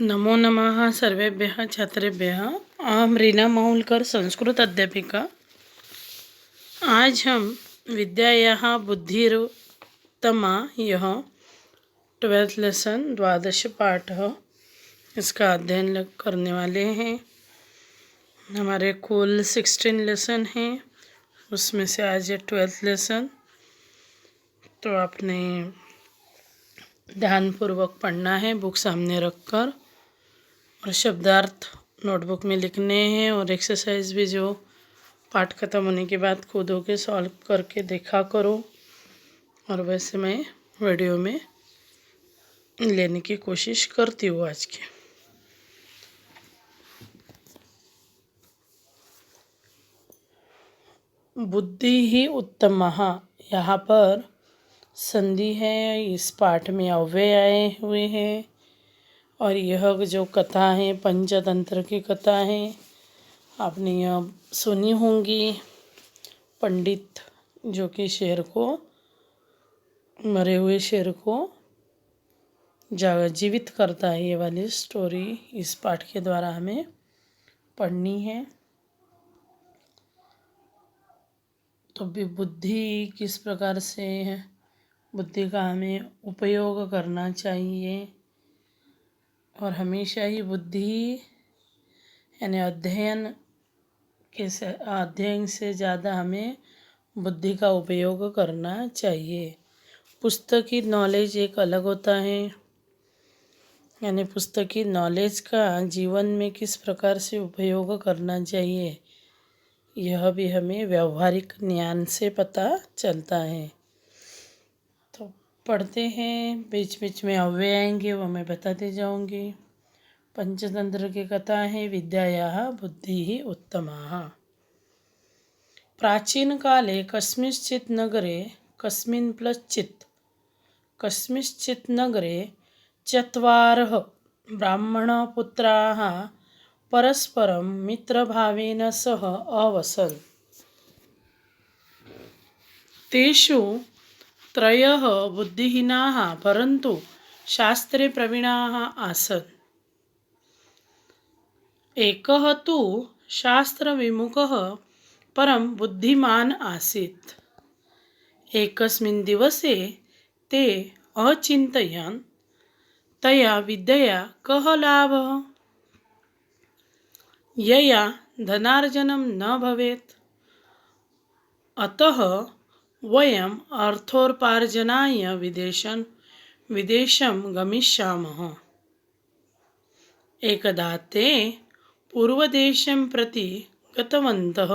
नमो नमः सर्वेभ्यः छात्रेभ्यः। अहम रीना माहुलकर, संस्कृत अध्यापिका। आज हम विद्यायाः बुद्धिरुत्तमा यह 12th लेसन 12 पाठ इसका अध्ययन करने वाले हैं। हमारे कुल 16 लेसन हैं, उसमें से आज है 12th लेसन। तो आपने ध्यानपूर्वक पढ़ना है बुक सामने रखकर, और शब्दार्थ नोटबुक में लिखने हैं, और एक्सरसाइज भी जो पाठ खत्म होने के बाद खुद होके सॉल्व करके देखा करो। और वैसे मैं वीडियो में लेने की कोशिश करती हूँ आज की। बुद्धि ही उत्तमः, यहाँ पर संधि है। इस पाठ में अव्यय आए हुए हैं, और यह जो कथा है पंचतंत्र की कथा है, आपने यह सुनी होंगी। पंडित जो कि शेर को, मरे हुए शेर को जीवित करता है, ये वाली स्टोरी इस पाठ के द्वारा हमें पढ़नी है। तो भी बुद्धि किस प्रकार से है, बुद्धि का हमें उपयोग करना चाहिए, और हमेशा ही बुद्धि यानी अध्ययन से ज़्यादा हमें बुद्धि का उपयोग करना चाहिए। पुस्तकी नॉलेज एक अलग होता है, यानी पुस्तकी नॉलेज का जीवन में किस प्रकार से उपयोग करना चाहिए, यह भी हमें व्यवहारिक ज्ञान से पता चलता है। तो पढ़ते हैं, बीच बीच में अव्यय आएंगे, वो मैं बताते जाऊंगी। पंचतंत्र की कथा है विद्यायाः बुद्धिः उत्तमा। प्राचीन काले कस्मिंश्चित् नगरे कस्मिंश्चित् नगरे चत्वारः ब्राह्मणपुत्राः परस्परं मित्रभावेन सह अवसन्। तेषु त्रयः बुद्धिहीनाः परन्तु शास्त्रे प्रवीणाः आसन्। एकः तु शास्त्रविमुखः परं बुद्धिमान् आसीत्। एकस्मिन् दिवसे ते अचिन्तयन्, तया विद्यया कः लाभः, यया धनार्जनं न भवेत्, अतः वयम् अर्थोपार्जनाय विदेशं गमिष्यामः। एकदा ते पूर्वदेशं प्रति गतवन्तः।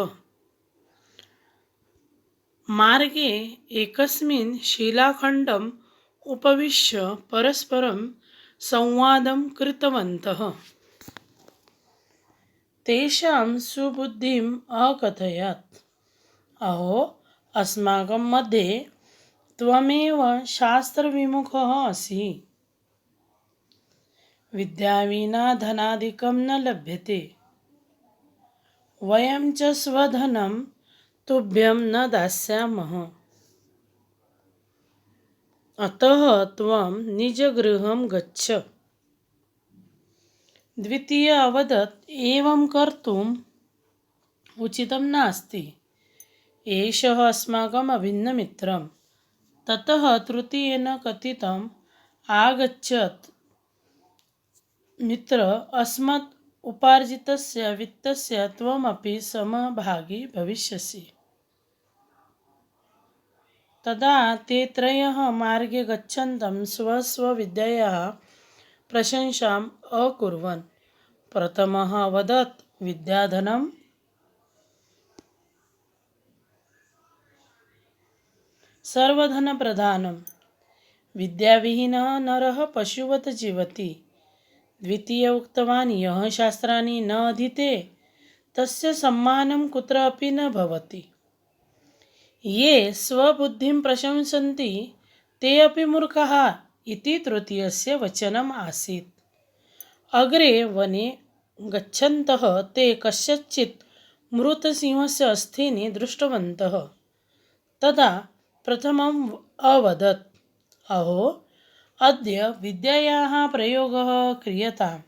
मार्गे एकस्मिन् शिलाखण्डम् उपविश्य परस्परं संवादं कृतवन्तः। तेषां सुबुद्धिम् अकथयत्, अहो अस्माकं मध्ये त्वमेव शास्त्रविमुखः असि। विद्या विना धनादिकं न लभ्यते। वयं च स्वधनं तुभ्यं न दास्यामः। अतः त्वं निजगृहं गच्छ। द्वितीय अवदत्, एवं कर्तुम् उचितं नास्ति। एषः अस्माकम् अभिन्नमित्रं। ततः तृतीयेन कथितम्, आगच्छत् मित्र, अस्मत् उपार्जितस्य वित्तस्य त्वमपि समभागी भविष्यसि। तदा ते त्रयः मार्गे गच्छन्तं स्वस्वविद्यायाः प्रशंसाम् अकुर्वन्। प्रथमः अवदत्, विद्याधनं सर्वधनप्रधानं, विद्याविहीनः नरः पशुवत् जीवति। द्वितीय उक्तवान्, यः शास्त्राणि न अधीते तस्य सम्मानं कुत्रापि न भवति। ये स्वबुद्धिं प्रशंसन्ति ते अपि मूर्खाः इति तृतीयस्य वचनम् आसीत्। अग्रे वने गच्छन्तः ते कस्यचित् मृतसिंहस्य अस्थिनि दृष्टवन्तः। तदा प्रथमम् अवदत्, अहो अद्य विद्यायाः प्रयोगः क्रियताम्।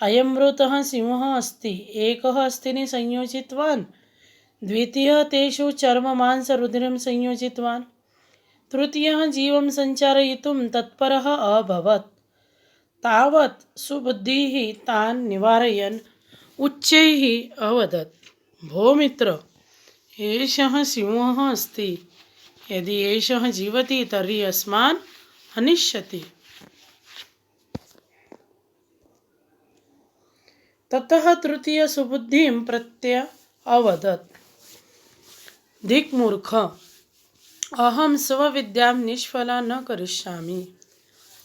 अयं मृतः सिंहः अस्ति, एकः अस्तिनि संयोजितवान्, द्वितीयः तेषु चर्ममांसरुधिरं संयोजितवान्, तृतीयः जीवं सञ्चारयितुं तत्परः अभवत्। तावत् सुबुद्धिः तान् निवारयन् उच्चैः अवदत्, भो मित्र, एषः सिंहः अस्ति। यदि एषः जीवति तर्हि अस्मान् हनिष्यति। ततः तृतीय सुबुद्धिं प्रत्य अवदत्, धिक्मूर्ख, अहं स्वविद्यां निष्फला न करिष्यामि।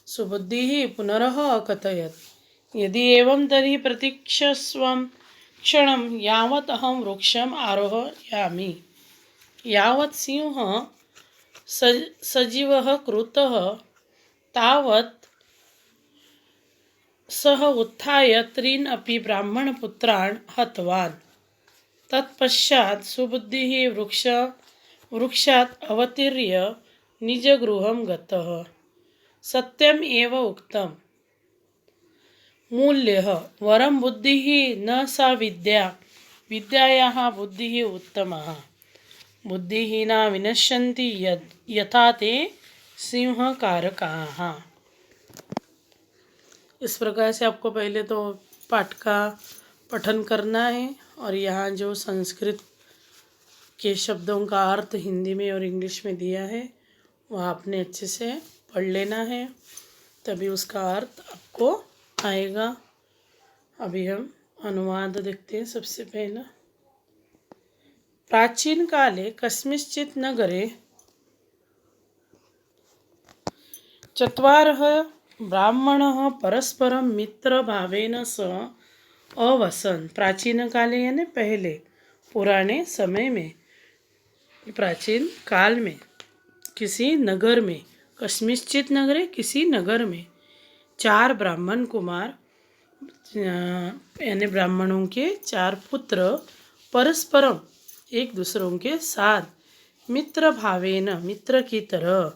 सुबुद्धिः पुनरः अकथयत्, यदि एवं तर्हि प्रतीक्षस्व क्षणं यावत् अहं वृक्षम् आरोहयामि। यावत् सिंहः सजीवः कृतः तावत् सः उत्थाय त्रीन् अपि ब्राह्मणपुत्रान् हतवान्। तत्पश्चात् सुबुद्धिः वृक्षात् अवतीर्य निजगृहं गतः। सत्यम् एव उक्तं, मूल्यः वरं बुद्धिः न सा विद्या, विद्यायाः बुद्धिः उत्तमा। बुद्धिहीना विनश्यन्ति यथा ते सिंहकारकाः। इस प्रकार से आपको पहले तो पाठ का पठन करना है और यहाँ जो संस्कृत के शब्दों का अर्थ हिंदी में और इंग्लिश में दिया है वह आपने अच्छे से पढ़ लेना है, तभी उसका अर्थ आपको आएगा। अभी हम अनुवाद देखते हैं। सबसे पहला, प्राचीन काले कस्मिंश्चित् नगरे चत्वारः ब्राह्मणः परस्परं मित्रभावेन सह अवसन्। प्राचीन काले यानी पहले, पुराने समय में, प्राचीन काल में किसी नगर में, कस्मिंश्चित् नगरे किसी नगर में, चार ब्राह्मण कुमार यानी ब्राह्मणों के चार पुत्र परस्परम एक दूसरों के साथ मित्र भावेन मित्र की तरह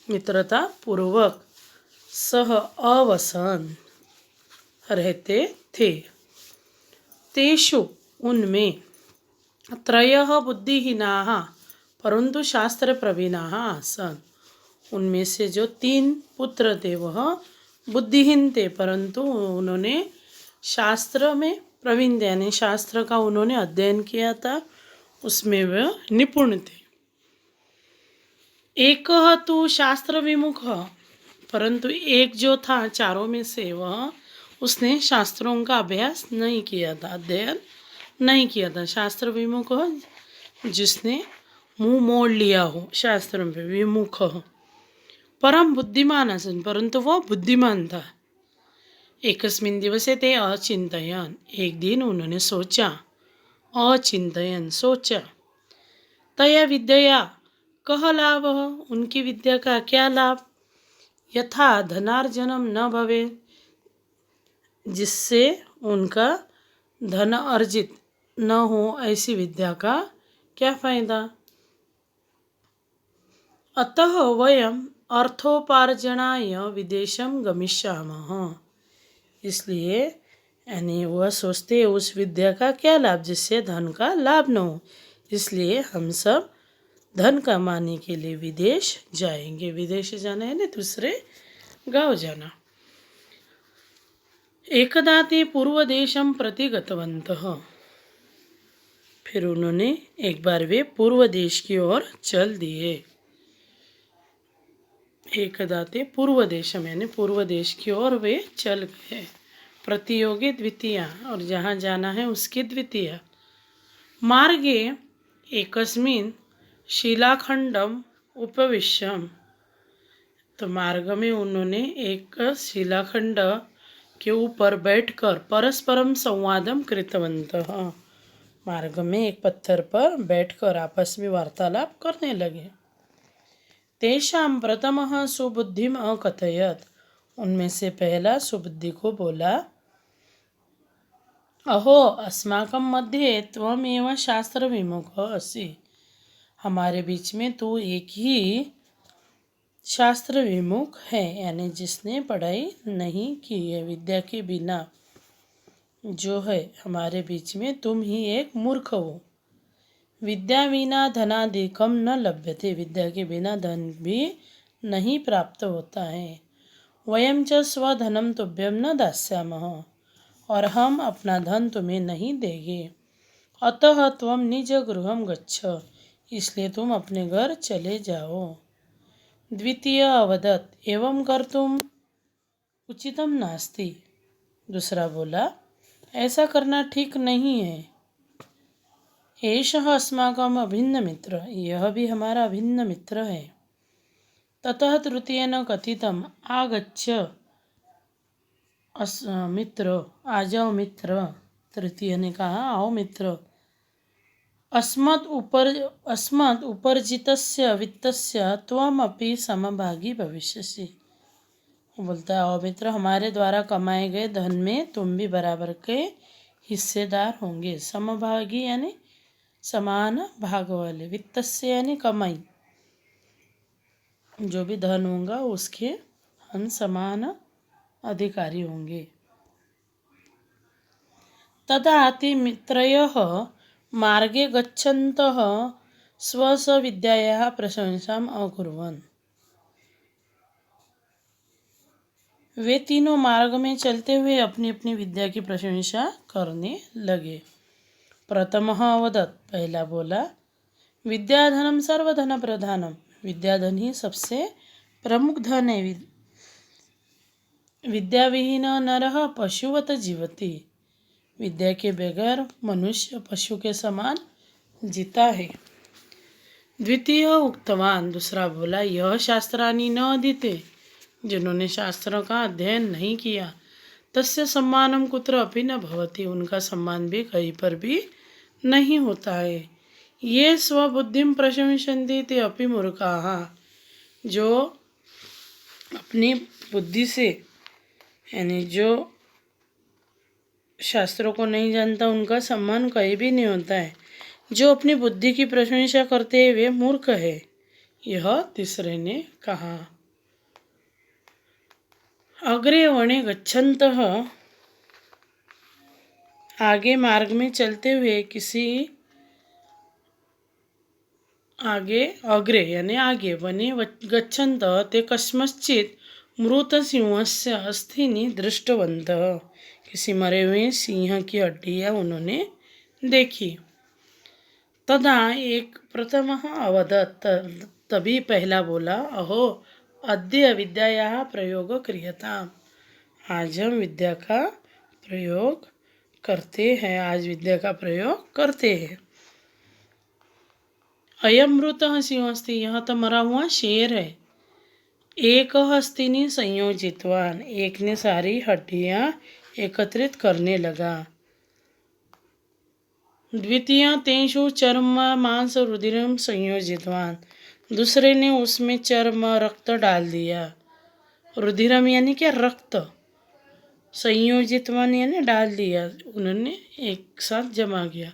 मित्रता पूर्वक सह अवसन रहते थे। तेषु उनमें त्रयः बुद्धिहीनाः परंतु शास्त्र प्रवीणाः आसन्। उनमें से जो तीन पुत्र थे वह बुद्धिहीन थे परंतु उन्होंने शास्त्र में प्रवीण थे, यानी शास्त्र का उन्होंने अध्ययन किया था, उसमें वह निपुण थे। एक तो शास्त्र विमुख, परंतु एक जो था चारों में से वह उसने शास्त्रों का अभ्यास नहीं किया था, अध्ययन नहीं किया था। शास्त्र विमुख जिसने मुंह मोड़ लिया हो शास्त्रों पे, विमुख हो। परम बुद्धिमान आसन, परंतु वह बुद्धिमान था। एकस्मिन् दिवसे ते अचिंतयन्, एक दिन उन्होंने सोचा, अचिंतयन सोचा, तया विद्या कह लाभ, उनकी विद्या का क्या लाभ, यथा धनार्जनम न भवे, जिससे उनका धन अर्जित न हो, ऐसी विद्या का क्या फायदा। अतः वयम अर्थोपार्जनाय विदेशम गमिष्यामः, इसलिए यानी वह सोचते उस विद्या का क्या लाभ जिससे धन का लाभ न हो, इसलिए हम सब धन कमाने के लिए विदेश जाएंगे। विदेश जाना है ना, दूसरे गांव जाना। एकदा ते पूर्व देशम प्रति गतवन्तः, फिर उन्होंने एक बार वे पूर्व देश की ओर चल दिए। एकदा ते पूर्व देशम यानी पूर्व देश की ओर वे चल गए। प्रतियोगी द्वितीया, और जहाँ जाना है उसकी द्वितीया। मार्गे एकस्मिन् शिलाखंडम उपविश्यम, तो मार्ग में उन्होंने एक शिलाखंड के ऊपर बैठकर परस्परम संवादम कृतवन्तः, मार्ग में एक पत्थर पर बैठकर आपस में वार्तालाप करने लगे। तेषां प्रथमः सुबुद्धिम अकथयत्, उनमें से पहला सुबुद्धि को बोला, अहो अस्माकं मध्ये त्वमेव शास्त्र विमुख असि, हमारे बीच में तू एक ही शास्त्र विमुख है, यानी जिसने पढ़ाई नहीं की है। विद्या के बिना जो है हमारे बीच में, तुम ही एक मूर्ख हो। विद्या विना धनादिकम न लभ्यते, विद्या के बिना धन भी नहीं प्राप्त होता है। वयम च स्वधनम तुभ्यम न दास्यामः, और हम अपना धन तुम्हें नहीं देंगे। अतः त्वं निज गृहं गच्छ, इसलिए तुम अपने घर चले जाओ। द्वितीय अवदत् एवं कर्तुम उचितम नास्ति, दूसरा बोला ऐसा करना ठीक नहीं है। एषः अस्माकम् अभिन्न मित्र, यह भी हमारा अभिन्न मित्र है। ततः तृतीयेन कथितम आगच्छ मित्र, आ जाओ मित्र। तृतीय ने कहा आओ मित्र। अस्मत् उपर्जितस्य वित्तस्य त्वमपि समभागी भविष्यसि, बोलता है आओ मित्र, हमारे द्वारा कमाए गए धन में तुम भी बराबर के हिस्सेदार होंगे। समभागी यानी समान भाग वाले, वित्तस्य यानी कमाई, जो भी धन होगा उसके हम समान अधिकारी होंगे। तदा ते मित्रयः मार्गे गच्छन्तः स्वस्वविद्यायाः प्रशंसाम् अकुर्वन्, वे तीनों मार्ग में चलते हुए अपनी अपनी विद्या की प्रशंसा करने लगे। प्रथमः अवदत्, पहला बोला विद्याधनम सर्वधन प्रधानम, विद्याधन ही सबसे प्रमुख धन है। विद्याविहीन नरः पशुवत जीवति, विद्या के बगैर मनुष्य पशु के समान जीता है। द्वितीय उक्तवान, दूसरा बोला यह शास्त्राणि न अधीते, जिन्होंने शास्त्रों का अध्ययन नहीं किया, तस्य सम्मानम कुत्र अपि न भवति, उनका सम्मान भी कहीं पर भी नहीं होता है। ये स्वबुद्धिम प्रशंसन्ति ते अपि मूर्खाः, जो अपनी बुद्धि से यानी जो शास्त्रों को नहीं जानता, उनका सम्मान कहीं भी नहीं होता है। जो अपनी बुद्धि की प्रशंसा करते हैं वे मूर्ख है, यह तीसरे ने कहा। अग्रे वने गच्छन्तः, आगे मार्ग में चलते हुए अग्रे यानी आगे, वने गच्छन्तः ते कस्मश्चित् मृतसिंहस्य अस्थिनि दृष्टवन्तः, किसी मरे हुए सिंह की हड्डियाँ उन्होंने देखी। तदा एक प्रथमः अवदत्, तभी पहला बोला अहो अद्य विद्यायाः प्रयोग क्रियताम्, आज हम विद्या का प्रयोग करते हैं, आज विद्या का प्रयोग करते हैं। अयम मृतः सिंहस्ति, यह तो मरा हुआ शेर है। एक हस्तिनि संयोजितवान, एक ने सारी हड्डियाँ एकत्रित करने लगा। द्वितीय तेषु चर्म मांस रुधिरम संयोजितवान, दूसरे ने उसमें चर्म रक्त डाल दिया। रुधिरम यानी क्या, रक्त। संयोजितवान यानी डाल दिया, उन्होंने एक साथ जमा किया।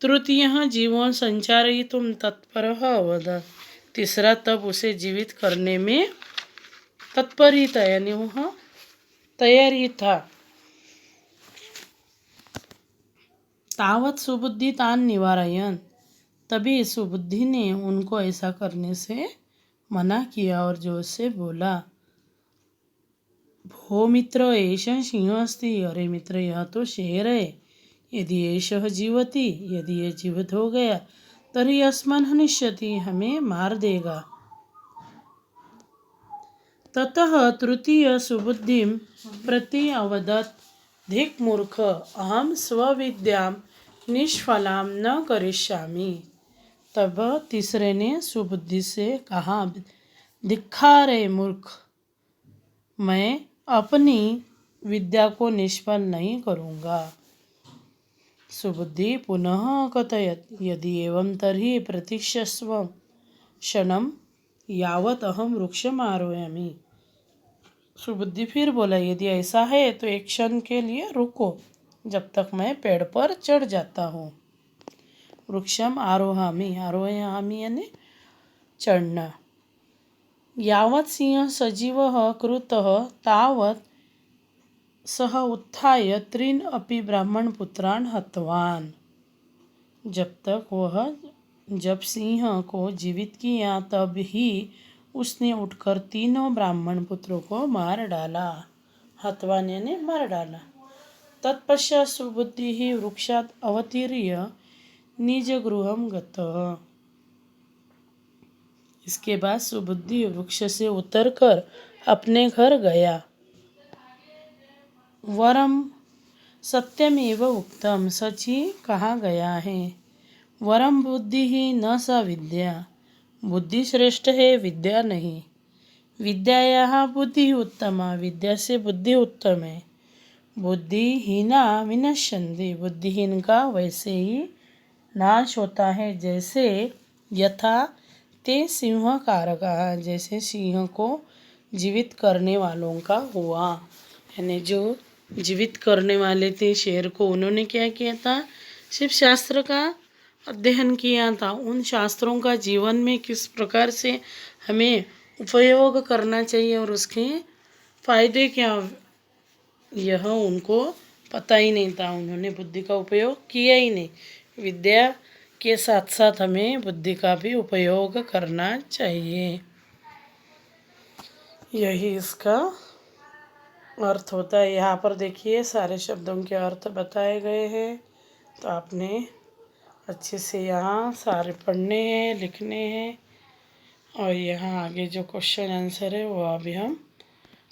तृतीय जीवन संचारयितुं तत्परः अवदत्, तीसरा तब उसे जीवित करने में तत्पर ही था, यानी वह तैयारी था। तावत सुबुद्धि तान निवारयन्, तभी सुबुद्धि ने उनको ऐसा करने से मना किया और जोर से बोला भो मित्र एषः सिंह अस्ति, अरे मित्र यह तो शेर है। यदि एषः जीवति, यदि ये जीवित हो गया, तर्हि अस्मान् हनिष्यति, हमें मार देगा। ततः तृतीय सुबुद्धिं प्रति अवदत् धिक् मूर्ख, अहम स्वविद्यां निष्फलां न करिष्यामि। तब तीसरे ने सुबुद्धि से कहा धिक्कार है मूर्ख, मैं अपनी विद्या को निष्फल नहीं करूँगा। सुबुद्धि पुनः कथयत् यदि एवं तर्हि प्रतीक्षस्व क्षणं यावत् अहम वृक्षम् आरोहयामि। सुबुद्धि फिर बोला यदि ऐसा है तो एक क्षण के लिए रुको, जब तक मैं पेड़ पर चढ़ जाता हूँ। वृक्षम आरोहामि, आरोहामि यानी चढ़ना। यावत् सिंह सजीवः कृतः तावत् सः उत्थाय त्रीन् अपि ब्राह्मणपुत्रान् हतवान्। जब सिंह को जीवित किया तब ही उसने उठकर तीनों ब्राह्मण पुत्रों को मार डाला। हतवान यानी मार डाला। तत्पश्चात सुबुद्धि वृक्षात् अवतीर्य निज गृहं गतः। इसके बाद सुबुद्धि वृक्ष से उतरकर अपने घर गया। वरम सत्यमेव उक्तम, सच ही कहा गया है। वरम बुद्धि ही न सा विद्या, बुद्धि श्रेष्ठ है विद्या नहीं। विद्यायाः बुद्धि उत्तमा, विद्या से बुद्धि उत्तम है। बुद्धिहीना विनश्यन्ति, बुद्धिहीन का वैसे ही नाश होता है जैसे यथा ते सिंह कारकः, जैसे सिंह को जीवित करने वालों का हुआ। यानी जो जीवित करने वाले थे शेर को, उन्होंने क्या किया था? सिर्फ शास्त्र का अध्ययन किया था। उन शास्त्रों का जीवन में किस प्रकार से हमें उपयोग करना चाहिए और उसके फायदे क्या, यह उनको पता ही नहीं था। उन्होंने बुद्धि का उपयोग किया ही नहीं। विद्या के साथ साथ हमें बुद्धि का भी उपयोग करना चाहिए, यही इसका अर्थ होता है। यहाँ पर देखिए सारे शब्दों के अर्थ बताए गए हैं, तो आपने अच्छे से यहाँ सारे पढ़ने हैं, लिखने हैं। और यहाँ आगे जो क्वेश्चन आंसर है वो अभी हम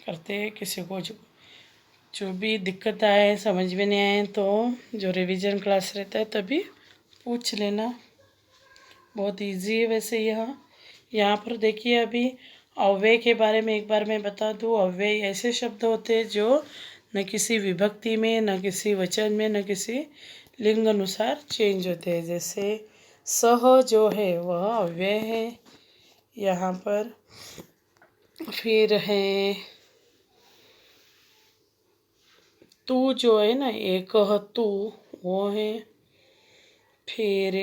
करते हैं। किसी को जो भी दिक्कत आए, समझ में नहीं आए, तो जो रिवीजन क्लास रहता है तभी पूछ लेना। बहुत इजी है वैसे। यहाँ पर देखिए अभी अव्यय के बारे में एक बार मैं बता दूँ। अव्यय ऐसे शब्द होते हैं जो न किसी विभक्ति में, न किसी वचन में, न किसी लिंग अनुसार चेंज होते हैं। जैसे सह जो है वह अव्यय है यहाँ पर। फिर है तू जो है ना, एक तू वो है। फिर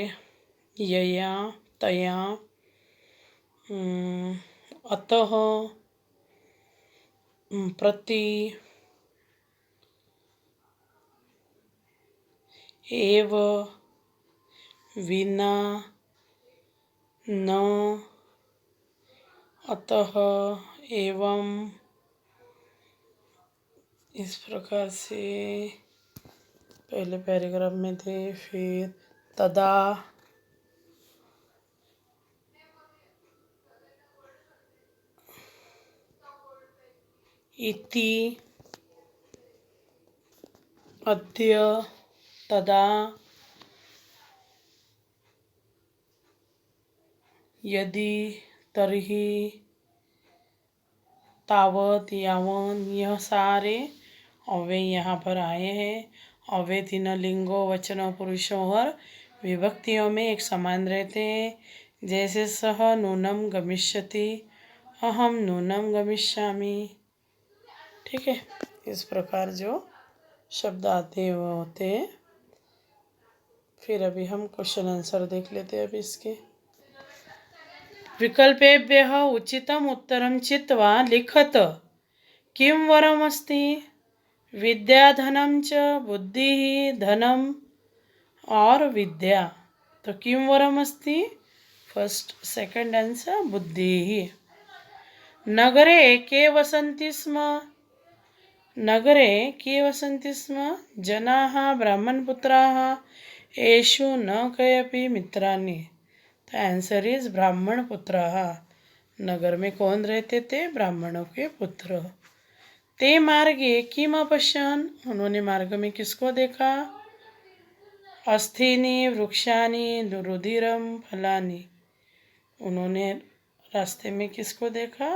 यया तया, अतः, प्रति, एव, विना, न, अतः, एवं, इस प्रकार से पहले पैराग्राफ में थे। फिर तदा, इति, अद्य, तदा, यदि, तर्हि, तावत, यावन, यह सारे अव्यय यहाँ पर आए हैं। अव्यय तीनों लिंगों, वचनों, पुरुषों और विभक्तियों में एक समान रहते हैं। जैसे सह नूनम गमिष्यति, अहम नूनम गमिष्यामि। ठीक है, इस प्रकार जो शब्द आते हैं वो होते हैं। फिर अभी हम क्वेश्चन आंसर देख लेते हैं अभी इसके। विकल्पेभ्यः उचितम उत्तरम चित्वा लिखत। किं वरमस्ति? विद्या धनम च, बुद्धि धनम और विद्या। तो किं वरमस्ति? फर्स्ट सेकंड आंसर बुद्धि। नगरे के वसन्ति स्म? नगरे के वसन्ति स्म जनाः ब्राह्मणपुत्राः, येषु न कयपि मित्राणि। तो आंसर इज ब्राह्मणपुत्राः। नगर में कौन रहते थे? ब्राह्मणों के पुत्र। ते मार्गे किम अपश्यन्? उन्होंने मार्ग में किसको देखा? अस्थीनि वृक्षानि रुधिरम फलानि। उन्होंने रास्ते में किसको देखा?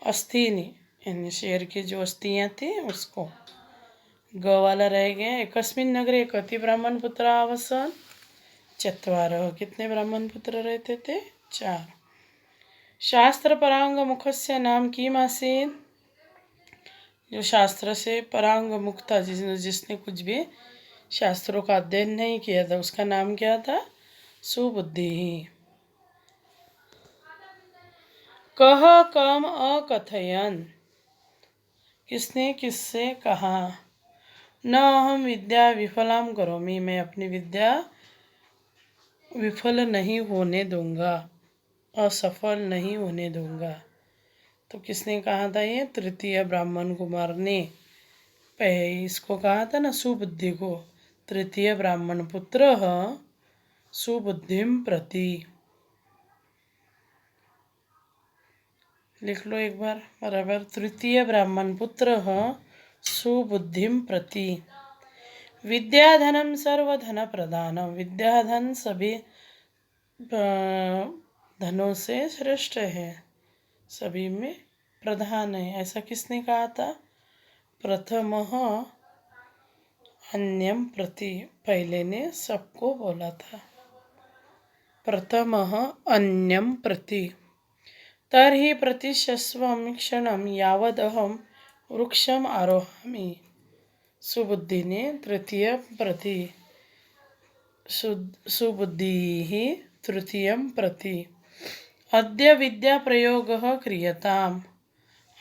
अस्थीनि, यानी शेर की जो अस्थियाँ थी उसको। ग वाला रह गया। एकस्मिन् नगरे कति ब्राह्मण पुत्र आसन्? चत्वारः। कितने ब्राह्मण पुत्र रहते थे? 4। शास्त्र परांग मुखस्य नाम किम आसीत्? जो शास्त्र से परांग मुख था, जिसने कुछ भी शास्त्रों का अध्ययन नहीं किया था, उसका नाम क्या था? सुबुद्धि। कह कम अकथयन, किसने किससे कहा। न अहम विद्या विफलाम करोमि, मैं अपनी विद्या विफल नहीं होने दूंगा, असफल नहीं होने दूंगा। तो किसने कहा था ये? तृतीय ब्राह्मण कुमार ने इसको कहा था ना, सुबुद्धि को। तृतीय ब्राह्मण पुत्र सुबुद्धिम प्रति। लिख लो एक बार बराबर। तृतीय ब्राह्मण पुत्र सुबुद्धिम प्रति। विद्याधनम सर्वधन प्रधानम, विद्याधन सभी धनों से श्रेष्ठ है, सभी में प्रधान है। ऐसा किसने कहा था? प्रथमः अन्यम प्रति, पहले ने सबको बोला था। प्रथमः अन्यम प्रति। तर्हि प्रतिशस्वं क्षणं यावदहं वृक्षम आरोहामि। सुबुद्धि ने तृतीय प्रति, सुबुद्धि तृतीय प्रति। अद्य विद्या प्रयोग क्रियताम,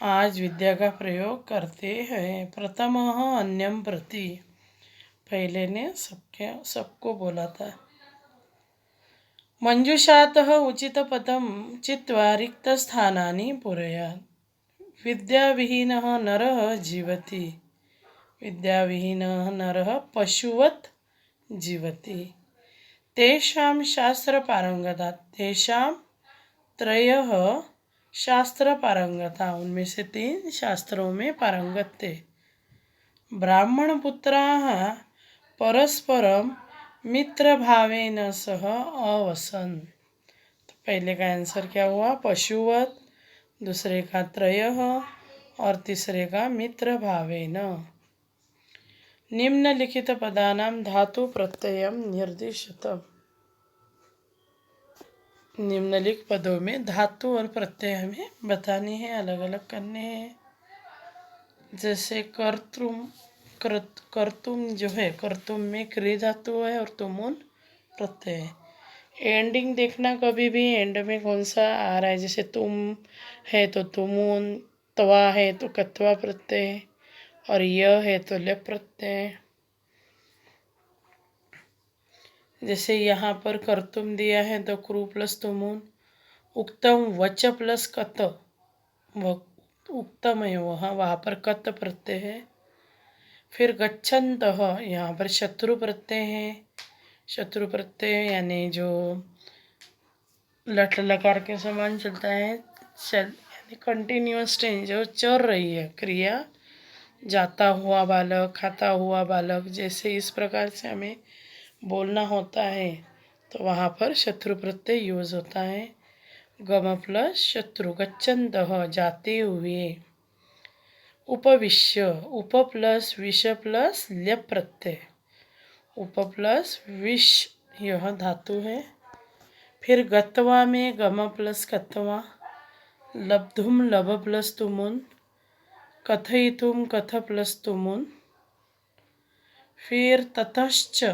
आज विद्या का प्रयोग करते हैं। प्रथम अन्यम प्रति, पहले ने सबको बोला था। मंजुषातः उचित पदम चित्वा रिक्त स्थानानि पूरयात्। विद्याविहीनः नरः जीवति, विद्याविहीनः नरः पशुवत् जीवति। तेषां शास्त्रपारंगता, तेषां त्रयः शास्त्रपारंगता, उनमें से 3 शास्त्रों में पारंगत थे। ब्राह्मणपुत्राः परस्परं मित्रभावेन सह अवसन्। तो पहले का आंसर क्या हुआ? पशुवत, दूसरे का त्रयः और तीसरे का मित्रभावेन। निम्नलिखित पदानां धातु प्रत्ययम निर्दिशत। निम्नलिखित पदों में धातु और प्रत्यय हमें बताने हैं, अलग अलग करने हैं। जैसे कर्तुम, कर्तुम जो है, कर्तुम में क्रिया धातु है और तुमुन प्रत्यय है। एंडिंग देखना कभी भी, एंड में कौन सा आ रहा है। जैसे तुम है तो तुमुन, त्वा है तो कत्वा प्रत्यय, और यह है तो ल प्रत्यय। जैसे यहाँ पर कर्तुम दिया है तो क्रू प्लस तुमुन, उक्तम वच प्लस कत, उक्तम है वहाँ पर कत प्रत्यय है। फिर गच्छन्तः, यहाँ पर शत्रु प्रत्यय है। शत्रु प्रत्यय यानी जो लट लकार के समान चलता है, यानी कंटिन्यूअस टेंस, जो चल रही है क्रिया। जाता हुआ बालक, खाता हुआ बालक, जैसे इस प्रकार से हमें बोलना होता है तो वहाँ पर शत्रु प्रत्यय यूज होता है। गम प्लस शत्रु, गच्छन्तः जाते हुए। उपविश्य, उप प्लस विष प्लस ल्यप प्रत्यय, उप प्लस विष यह धातु है। फिर गत्वा में गम प्लस कत्वा, लब्धुम लब प्लस तुमुन, कथयितुम कथ प्लस तुमुन। फिर ततश्च,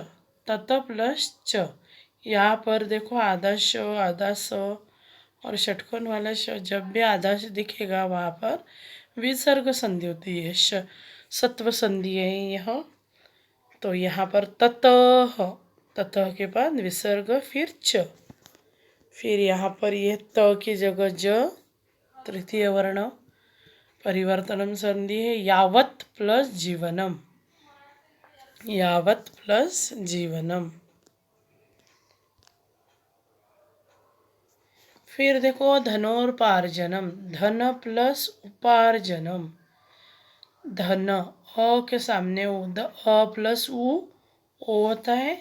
तत प्लस च, यहाँ पर देखो आधा श, आधा स और षटकोण वाला श, जब भी आधा श दिखेगा वहाँ पर विसर्ग संधि होती है। सत्व संधि है यह। तो यहाँ पर ततः, ततः के बाद विसर्ग, फिर च, फिर यहाँ पर यह त की जगह ज, तृतीय वर्ण, परिवर्तनम संधि है। यावत् प्लस जीवनम, यावत् प्लस जीवनम। फिर देखो धनोर्पार्जनम, धन प्लस उपार्जनम। धन अ के सामने अ प्लस उ ओ होता है,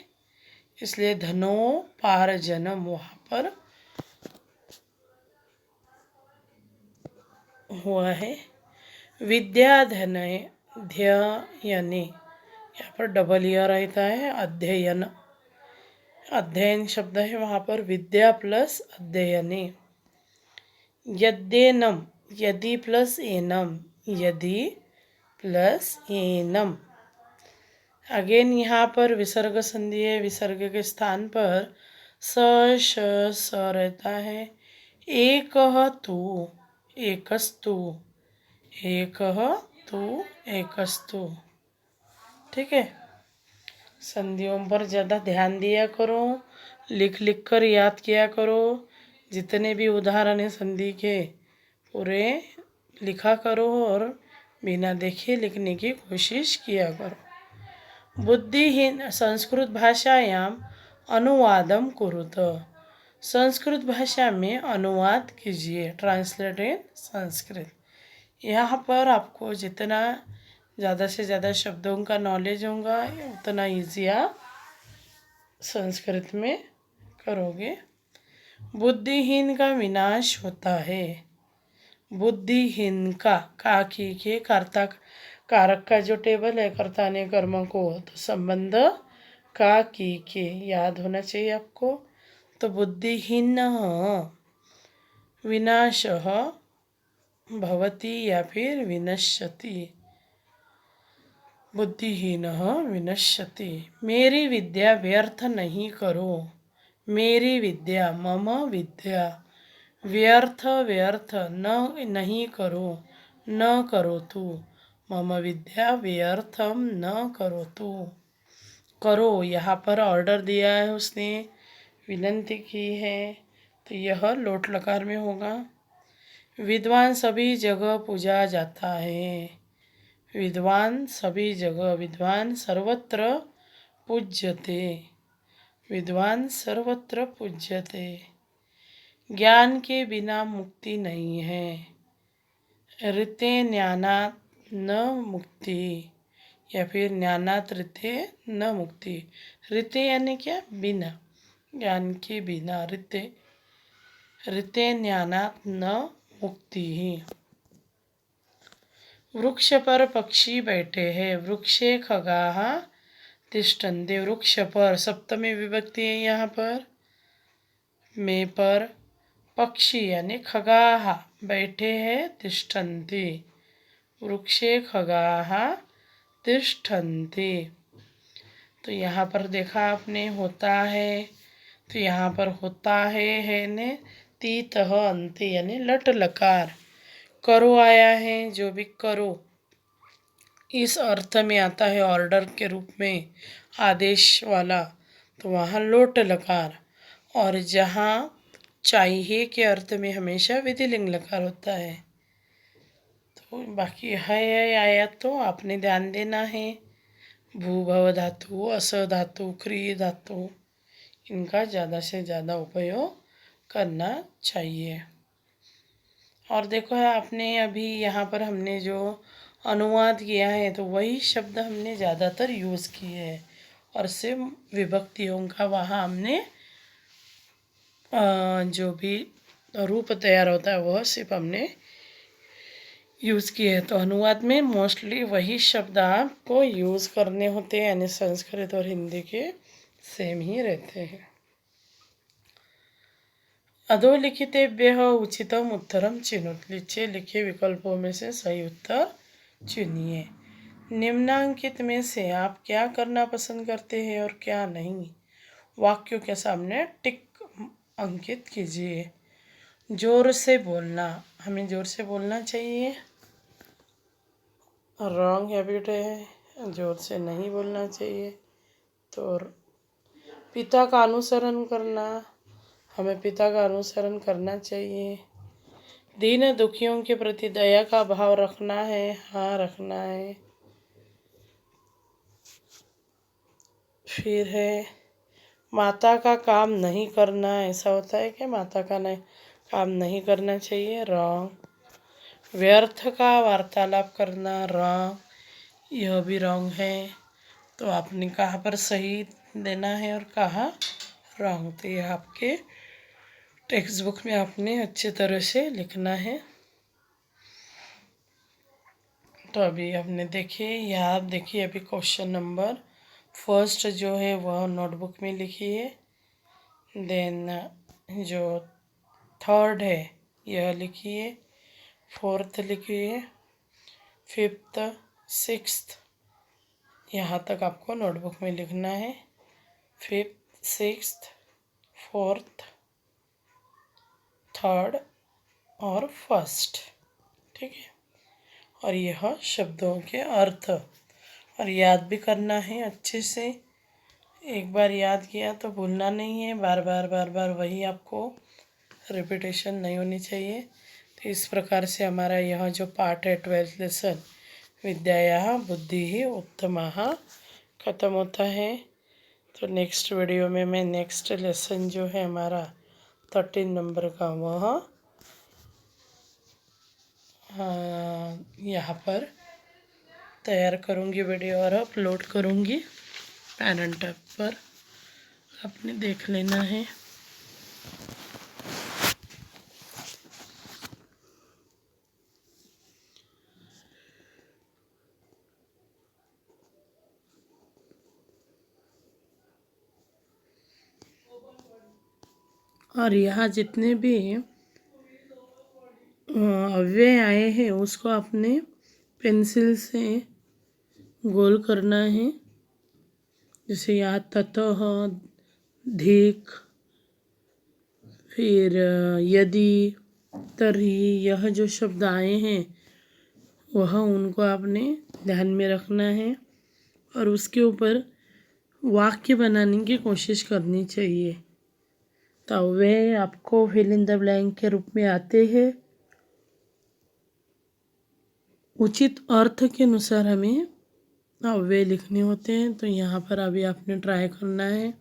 इसलिए धनोपार्जनम वहाँ पर हुआ है। विद्याधन ध्ययने, यहाँ पर डबल य रहता है। अध्ययन, अध्ययन शब्द है, वहाँ पर विद्या प्लस अध्ययने। यद्येनम, यदि प्लस एनम, यदि प्लस एनम। अगेन यहाँ पर विसर्ग संधि है, विसर्ग के स्थान पर स श स रहता है। एकः तु एकस्तु, एकः तु एकस्तु। ठीक है, संधियों पर ज़्यादा ध्यान दिया करो, लिख लिख कर याद किया करो। जितने भी उदाहरण हैं संधि के पूरे लिखा करो और बिना देखे लिखने की कोशिश किया करो। बुद्धिहीन संस्कृत भाषायाम अनुवादम कुरुत, संस्कृत भाषा में अनुवाद कीजिए, ट्रांसलेट इन संस्कृत। यहाँ पर आपको जितना ज़्यादा से ज़्यादा शब्दों का नॉलेज होगा उतना ईजी आप संस्कृत में करोगे। बुद्धिहीन का विनाश होता है, बुद्धिहीन का की के कर्ता कारक का जो टेबल है कर्ता ने कर्म को तो संबंध का की के याद होना चाहिए आपको। तो बुद्धिहीन विनाशः भवति या फिर विनश्यति, बुद्धिहीनः विनश्यति। मेरी विद्या व्यर्थ नहीं करो, मेरी विद्या मम विद्या व्यर्थ व्यर्थ न नहीं करो, न करो तू, मम विद्या व्यर्थम न करो तू। करो यहाँ पर ऑर्डर दिया है उसने, विनंती की है, तो यह लोट लकार में होगा। विद्वान सभी जगह पूजा जाता है, विद्वान सभी जगह, विद्वान सर्वत्र पूज्यते, विद्वान सर्वत्र पूज्यते। ज्ञान के बिना मुक्ति नहीं है, ऋते ज्ञानात् न मुक्ति, या फिर ज्ञानात् ऋते न मुक्ति। ऋते यानी क्या, बिना, ज्ञान के बिना, ऋते ऋते ज्ञानात् न मुक्ति ही। वृक्ष पर पक्षी बैठे हैं, वृक्षे खगाः तिष्ठन्ते, वृक्ष पर सप्तमी विभक्ति है यहाँ पर, में पर पक्षी यानी खगाः बैठे हैं, तिष्ठन्ति, वृक्षे खगाः तिष्ठन्ति। तो यहाँ पर देखा आपने होता है, तो यहाँ पर होता है ने तीतः अंते यानी लट लकार। करो आया है, जो भी करो इस अर्थ में आता है ऑर्डर के रूप में, आदेश वाला, तो वहाँ लोट लकार। और जहाँ चाहिए के अर्थ में हमेशा विधिलिंग लकार होता है। तो बाकी है आया तो आपने ध्यान देना है। भूभव धातु, अस धातु, क्रिय धातु, इनका ज़्यादा से ज़्यादा उपयोग करना चाहिए। और देखो है आपने अभी यहाँ पर हमने जो अनुवाद किया है तो वही शब्द हमने ज़्यादातर यूज़ किए हैं, और सिर्फ विभक्तियों का वहाँ हमने जो भी रूप तैयार होता है वह सिर्फ हमने यूज़ किए हैं। तो अनुवाद में मोस्टली वही शब्द आपको यूज़ करने होते हैं, यानी संस्कृत और हिंदी के सेम ही रहते हैं। अधोलिखितेभ्यः उचितम उत्तरम चिनुत, नीचे लिखे विकल्पों में से सही उत्तर चुनिए। निम्नांकित में से आप क्या करना पसंद करते हैं और क्या नहीं, वाक्यों के सामने टिक अंकित कीजिए। जोर से बोलना, हमें जोर से बोलना चाहिए, रॉन्ग हैबिट है, जोर से नहीं बोलना चाहिए। तो पिता का अनुसरण करना, हमें पिता का अनुसरण करना चाहिए। दीन दुखियों के प्रति दया का भाव रखना है, हाँ रखना है। फिर है माता का काम नहीं करना, ऐसा होता है कि माता का काम नहीं करना चाहिए, रॉन्ग। व्यर्थ का वार्तालाप करना, रॉन्ग, यह भी रॉन्ग है। तो आपने कहाँ पर सही देना है और कहाँ रॉन्ग, तो यह आपके टेक्स्ट बुक में आपने अच्छी तरह से लिखना है। तो अभी आपने देखिए, यहाँ आप देखिए अभी क्वेश्चन नंबर फर्स्ट जो है वह नोटबुक में लिखिए, देन जो थर्ड है यह लिखिए, फोर्थ लिखिए, फिफ्थ, सिक्स्थ, यहाँ तक आपको नोटबुक में लिखना है। फिफ्थ, सिक्स्थ, फोर्थ, थर्ड और फर्स्ट। ठीक है, और यह शब्दों के अर्थ, और याद भी करना है अच्छे से। एक बार याद किया तो भूलना नहीं है, बार बार बार बार वही आपको रिपीटेशन नहीं होनी चाहिए। तो इस प्रकार से हमारा यह जो पार्ट है 12th लेसन विद्याया बुद्धि ही उत्तमा ख़त्म होता है। तो नेक्स्ट वीडियो में मैं नेक्स्ट लेसन जो है हमारा 13 नंबर का वह यहाँ पर तैयार करूँगी वीडियो और अपलोड करूँगी पैरेंट ऐप पर, आपने देख लेना है। और यहाँ जितने भी अव्यय आए हैं उसको अपने पेंसिल से गोल करना है। जैसे यहाँ ततः, धिक, फिर यदि, तर्हि, यह जो शब्द आए हैं वह उनको आपने ध्यान में रखना है और उसके ऊपर वाक्य बनाने की कोशिश करनी चाहिए। तो वे आपको फिल इन द ब्लैंक के रूप में आते हैं। उचित अर्थ के अनुसार हमें अव्यय लिखने होते हैं। तो यहाँ पर अभी आपने ट्राई करना है,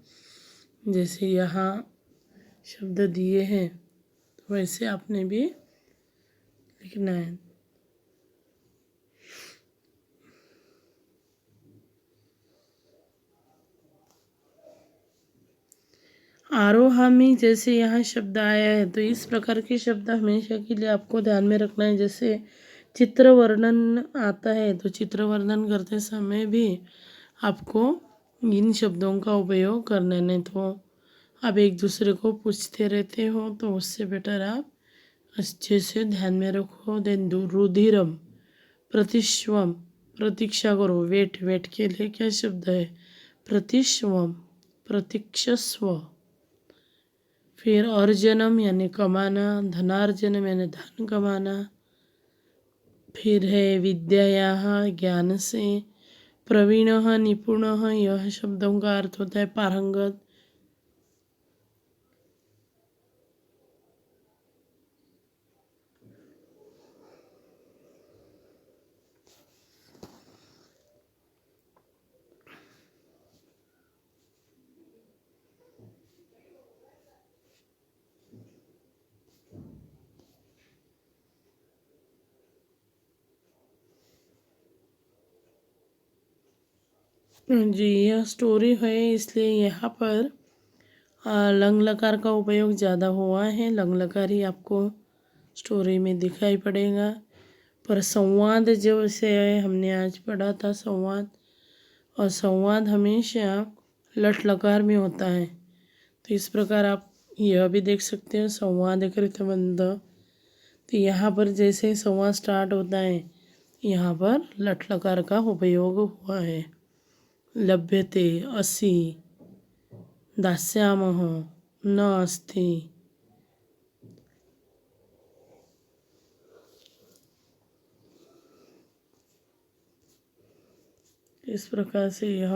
जैसे यहाँ शब्द दिए हैं तो वैसे आपने भी लिखना है। आरोहामी जैसे यहाँ शब्द आया है तो इस प्रकार के शब्द हमेशा के लिए आपको ध्यान में रखना है। जैसे चित्र वर्णन आता है तो चित्र वर्णन करते समय भी आपको इन शब्दों का उपयोग करना है, नहीं तो आप एक दूसरे को पूछते रहते हो। तो उससे बेटर आप अच्छे से ध्यान में रखो। देन रुधिरम, प्रतिश्वम, प्रतीक्षा करो, वेट, वेट के लिए क्या शब्द है, प्रतिश्वम, प्रतीक्षस्व। फिर अर्जनम यानी कमाना, धनार्जनम यानी धन कमाना। फिर है विद्याया, ज्ञान से। प्रवीण, निपुण, यह शब्दों का अर्थ होता है पारंगत। जी, यह स्टोरी है इसलिए यहाँ पर लंग लकार का उपयोग ज़्यादा हुआ है। लंग लकार ही आपको स्टोरी में दिखाई पड़ेगा। पर संवाद जो से हमने आज पढ़ा था संवाद, और संवाद हमेशा लट लकार में होता है। तो इस प्रकार आप यह भी देख सकते हो संवाद कृतबंध। तो यहाँ पर जैसे संवाद स्टार्ट होता है यहाँ पर लट लकार का उपयोग हुआ है। लभ्यते, असि, दास्यामः, न अस्ति। इस प्रकार से यह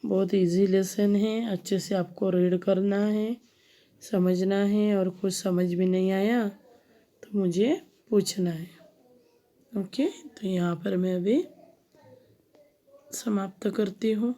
बहुत इजी लेसन है। अच्छे से आपको रीड करना है, समझना है, और कुछ समझ भी नहीं आया तो मुझे पूछना है। ओके, तो यहाँ पर मैं अभी समाप्त करती हूँ।